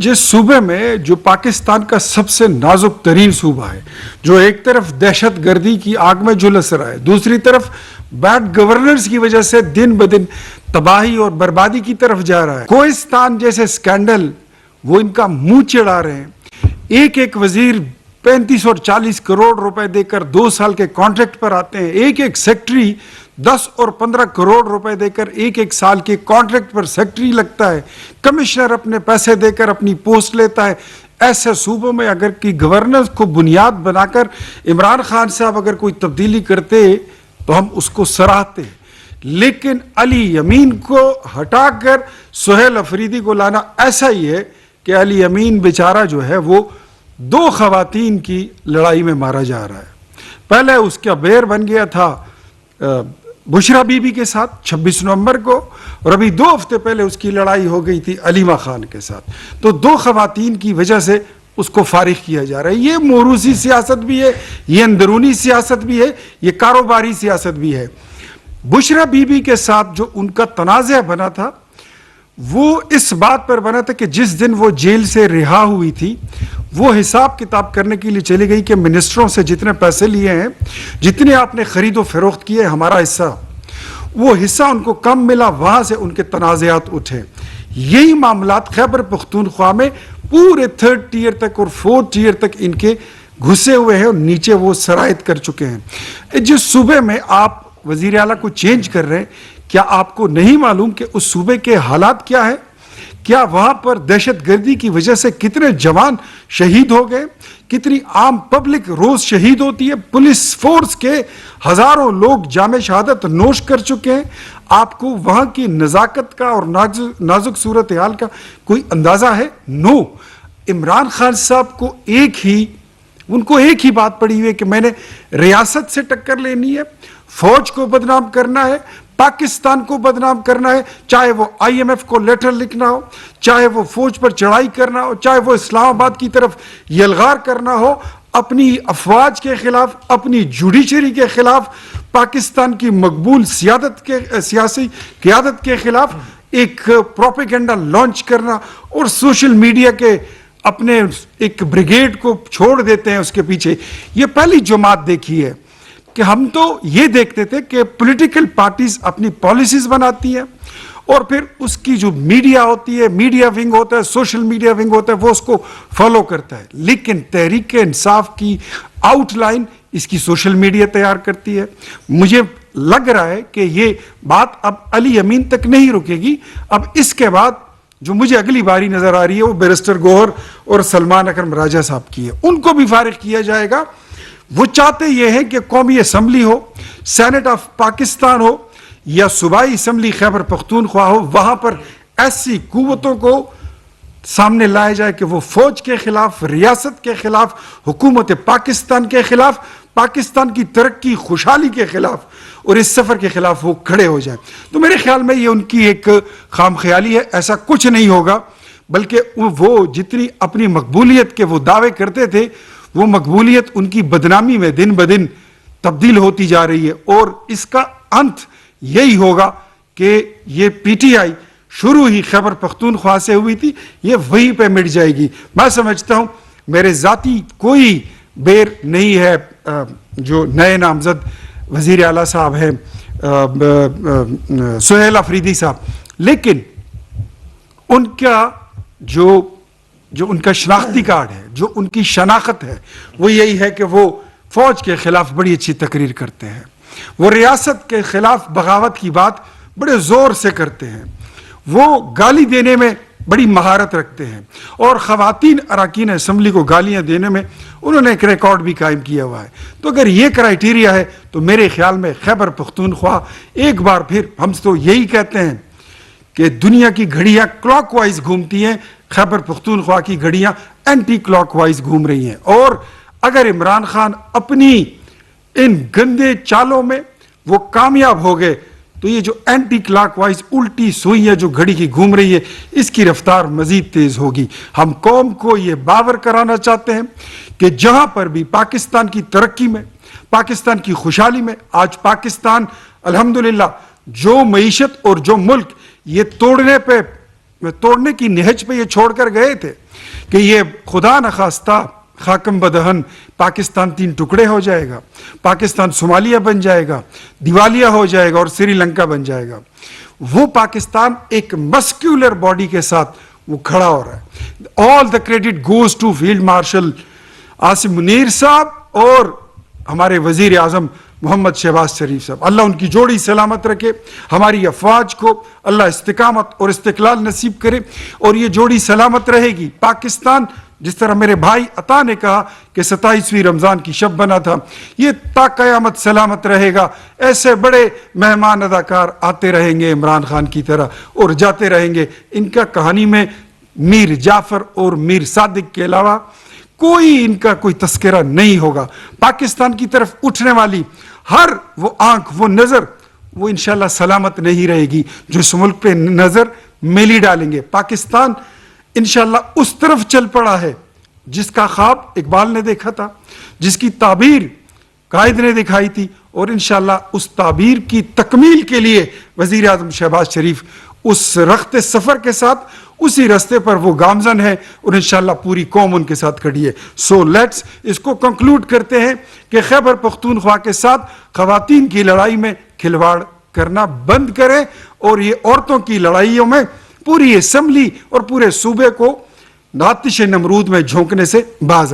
जिस सूबे में जो पाकिस्तान का सबसे नाजुक तरीन सूबा है, जो एक तरफ दहशत गर्दी की आग में झुलस रहा है, दूसरी तरफ बैड गवर्नेंस की वजह से दिन ब दिन तबाही और बर्बादी की तरफ जा रहा है, कोहिस्तान जैसे स्कैंडल वो इनका मुंह चिढ़ा रहे हैं। एक एक वजीर 35 और 40 करोड़ रुपए देकर 2 साल के कॉन्ट्रैक्ट पर आते हैं। एक एक सेक्रेटरी 10 और 15 करोड़ रुपए देकर एक एक साल के कॉन्ट्रैक्ट पर सेक्रेटरी लगता है। कमिश्नर अपने पैसे देकर अपनी पोस्ट लेता है। ऐसे सूबों में अगर की गवर्नेंस को बुनियाद बनाकर इमरान खान साहब अगर कोई तब्दीली करते तो हम उसको सराहते, लेकिन अली यमीन को हटाकर सुहेल अफरीदी को लाना ऐसा ही है कि अली यमीन बेचारा जो है वो 2 खवातीन की लड़ाई में मारा जा रहा है। पहले उसका बेर बन गया था बुशरा बीबी के साथ 26 नवंबर को, और अभी 2 हफ्ते पहले उसकी लड़ाई हो गई थी अलीमा खान के साथ। तो 2 खवातीन की वजह से उसको फारिग किया जा रहा है। ये मोरूसी सियासत भी है, ये अंदरूनी सियासत भी है, ये कारोबारी सियासत भी है। बुशरा बीबी के साथ जो उनका तनाज़ा बना था वो इस बात पर बना था कि जिस दिन वो जेल से रिहा हुई थी वो हिसाब किताब करने के लिए चली गई कि मिनिस्टरों से जितने पैसे लिए हैं, जितने आपने खरीदो फरोख्त किए हमारा हिस्सा, वो हिस्सा उनको कम मिला, वहां से उनके तनाज़ात उठे। यही मामलात खैबर पख्तूनख्वा में पूरे 3rd टियर तक और 4th टियर तक इनके घुसे हुए हैं और नीचे वो सरायत कर चुके हैं। जिस सूबे में आप वजीर आला को चेंज कर रहे हैं, क्या आपको नहीं मालूम कि उस सूबे के हालात क्या है? क्या वहां पर दहशत गर्दी की वजह से कितने जवान शहीद हो गए, कितनी आम पब्लिक रोज शहीद होती है, पुलिस फोर्स के हजारों लोग जामे शहादत नोश कर चुके हैं। आपको वहां की नजाकत का और नाजुक सूरत हाल का कोई अंदाजा है? नो। इमरान खान साहब को उनको एक ही बात पड़ी हुई है कि मैंने रियासत से टक्कर लेनी है, फौज को बदनाम करना है, पाकिस्तान को बदनाम करना है, चाहे वो IMF को लेटर लिखना हो, चाहे वो फौज पर चढ़ाई करना हो, चाहे वो इस्लामाबाद की तरफ यलगार करना हो, अपनी अफवाज के खिलाफ, अपनी जुडिशरी के खिलाफ, पाकिस्तान की मकबूल सियासी क़यादत के खिलाफ एक प्रोपेगेंडा लॉन्च करना और सोशल मीडिया के अपने एक ब्रिगेड को छोड़ देते हैं उसके पीछे। ये पहली जमात देखी है कि हम तो ये देखते थे कि पॉलिटिकल पार्टीज अपनी पॉलिसीज बनाती हैं और फिर उसकी जो मीडिया होती है, मीडिया विंग होता है, सोशल मीडिया विंग होता है, वो उसको फॉलो करता है। लेकिन तहरीक इंसाफ की आउटलाइन इसकी सोशल मीडिया तैयार करती है। मुझे लग रहा है कि ये बात अब अली यमीन तक नहीं रुकेगी। अब इसके बाद जो मुझे अगली बारी नजर आ रही है वो बैरिस्टर गौहर और सलमान अकरम राजा साहब की है, उनको भी फारिग किया जाएगा। वो चाहते ये हैं कि कौमी असम्बली हो, सेनेट ऑफ पाकिस्तान हो या सूबाई असम्बली खैबर पख्तूनख्वा हो, वहां पर ऐसी कुव्वतों को सामने लाया जाए कि वो फौज के खिलाफ, रियासत के खिलाफ, हुकूमत पाकिस्तान के खिलाफ, पाकिस्तान की तरक्की खुशहाली के खिलाफ और इस सफर के खिलाफ वो खड़े हो जाए। तो मेरे ख्याल में ये उनकी एक खाम ख्याली है, ऐसा कुछ नहीं होगा। बल्कि वो जितनी अपनी मकबूलियत के वो दावे करते थे, वो मकबूलियत उनकी बदनामी में दिन ब दिन तब्दील होती जा रही है और इसका अंत यही होगा कि ये PTI शुरू ही खैबर पख्तूनख्वा से हुई थी, ये वहीं पे मिट जाएगी। मैं समझता हूं मेरे जाती कोई बेर नहीं है जो नए नामजद वजीर आला साहब हैं सुहेल अफरीदी साहब, लेकिन उनका जो उनका शनाख्ती कार्ड है, जो उनकी शनाख्त है, वो यही है कि वो फौज के खिलाफ बड़ी अच्छी तकरीर करते हैं, वो रियासत के खिलाफ बगावत की बात बड़े जोर से करते हैं, वो गाली देने में बड़ी महारत रखते हैं और खवातीन अरकान असम्बली को गालियां देने में उन्होंने एक रिकॉर्ड भी कायम किया हुआ है। तो अगर ये क्राइटेरिया है तो मेरे ख्याल में खैबर पख्तूनख्वा एक बार फिर, हम तो यही कहते हैं कि दुनिया की घड़ियां क्लॉकवाइज घूमती हैं, खैबर पख्तूनख्वा की घड़ियां एंटी क्लॉकवाइज घूम रही हैं। और अगर इमरान खान अपनी इन गंदे चालों में वो कामयाब हो गए तो ये जो एंटी क्लॉकवाइज उल्टी सुई है जो घड़ी की घूम रही है, इसकी रफ्तार मजीद तेज होगी। हम कौम को ये बावर कराना चाहते हैं कि जहां पर भी पाकिस्तान की तरक्की में, पाकिस्तान की खुशहाली में, आज पाकिस्तान अल्हम्दुलिल्लाह जो मईशत और जो मुल्क ये तोड़ने की नहज पे ये छोड़कर गए थे, کہ یہ خدا نخواستہ خاکم بدہن پاکستان 3 ٹکڑے ہو جائے گا, پاکستان صومالیہ بن جائے گا, دیوالیہ ہو جائے گا اور سری لنکا بن جائے گا. وہ پاکستان ایک مسکیولر باڈی کے ساتھ وہ کھڑا ہو رہا ہے. All the credit goes to field marshal Asim Munir صاحب اور ہمارے وزیر اعظم محمد شہباز شریف صاحب. اللہ ان کی جوڑی سلامت رکھے, ہماری افواج کو اللہ استقامت اور استقلال نصیب کرے, اور یہ جوڑی سلامت رہے گی. پاکستان جس طرح میرے بھائی عطا نے کہا کہ 27ویں رمضان کی شب بنا تھا, یہ تا قیامت سلامت رہے گا. ایسے بڑے مہمان اداکار آتے رہیں گے عمران خان کی طرح اور جاتے رہیں گے. ان کا کہانی میں میر جعفر اور میر صادق کے علاوہ کوئی ان کا کوئی تذکرہ نہیں ہوگا. پاکستان کی طرف اٹھنے والی ہر وہ آنکھ, وہ نظر, وہ انشاءاللہ سلامت نہیں رہے گی جو اس ملک پہ نظر میلی ڈالیں گے. پاکستان انشاءاللہ اس طرف چل پڑا ہے جس کا خواب اقبال نے دیکھا تھا, جس کی تعبیر قائد نے دکھائی تھی, اور انشاءاللہ اس تعبیر کی تکمیل کے لیے وزیر اعظم شہباز شریف اس رخت سفر کے ساتھ اسی راستے پر وہ گامزن ہے, اور انشاءاللہ پوری قوم ان کے ساتھ کھڑی ہے. سو لیٹس اس کو کنکلوڈ کرتے ہیں کہ خیبر پختونخوا کے ساتھ خواتین کی لڑائی میں کھلواڑ کرنا بند کریں, اور یہ عورتوں کی لڑائیوں میں پوری اسمبلی اور پورے صوبے کو آتش نمرود میں جھونکنے سے باز رکھیں.